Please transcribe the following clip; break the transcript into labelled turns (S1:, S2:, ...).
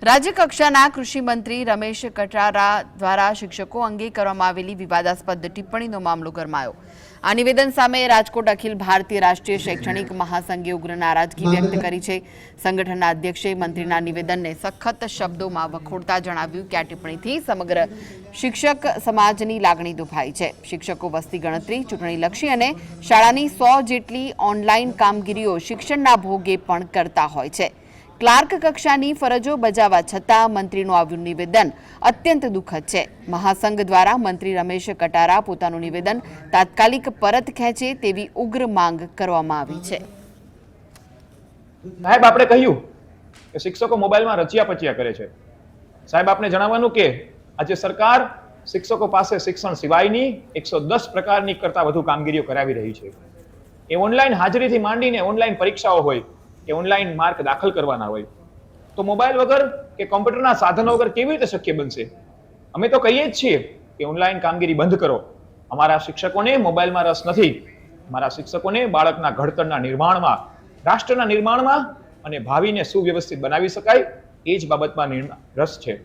S1: રાજ્યકક્ષાના કૃષિ મંત્રી રમેશ કટારા દ્વારા શિક્ષકો અંગે કરવામાં આવેલી વિવાદાસ્પદ ટિપ્પણીનો મામલો ગરમાયો। આ નિવેદન સામે રાજકોટ અખિલ ભારતીય રાષ્ટ્રીય શૈક્ષણિક મહાસંઘે ઉગ્ર નારાજગી વ્યક્ત કરી છે। સંગઠનના અધ્યક્ષે મંત્રીના નિવેદનને સખત શબ્દોમાં વખોડતા જણાવ્યું કે આ ટિપ્પણીથી સમગ્ર શિક્ષક સમાજની લાગણી દુભાઈ છે। શિક્ષકો વસ્તી ગણતરી, ચૂંટણીલક્ષી અને શાળાની 100 જેટલી ઓનલાઈન કામગીરીઓ શિક્ષણના ભોગે પણ કરતા હોય છે। ક્લાર્ક કક્ષાની ફરજો બજાવવા છતાં મંત્રીનું આવ્યું નિવેદન અત્યંત દુઃખદ છે। મહાસંઘ દ્વારા મંત્રી રમેશ કટારા પોતાનું નિવેદન તાત્કાલિક પરત ખેંચે તેવી ઉગ્ર માંગ કરવામાં આવી છે।
S2: સાહેબ, આપણે કહ્યું કે શિક્ષકો મોબાઈલમાં રચ્યા પચ્યા કરે છે। સાહેબ, આપને જણાવવાનું કે આજે સરકાર શિક્ષકો પાસે શિક્ષણ સિવાયની 110 પ્રકારની કરતા વધુ કામગીરીઓ કરાવી રહી છે। એ ઓનલાઈન હાજરીથી માંડીને ઓનલાઈન પરીક્ષાઓ હોય કે ઓનલાઈન માર્ક દાખલ કરવાના હોય તો મોબાઈલ વગર કે કોમ્પ્યુટરના સાધનો વગર કેવી રીતે શક્ય બનશે? અમે તો કહીએ જ છીએ કે ઓનલાઈન કામગીરી બંધ કરો। અમારા શિક્ષકોને મોબાઈલમાં રસ નથી। અમારા શિક્ષકોને બાળકના ઘડતરના નિર્માણમાં, રાષ્ટ્રના નિર્માણમાં અને ભાવિને સુવ્યવસ્થિત બનાવી શકાય એ જ બાબતમાં રસ છે।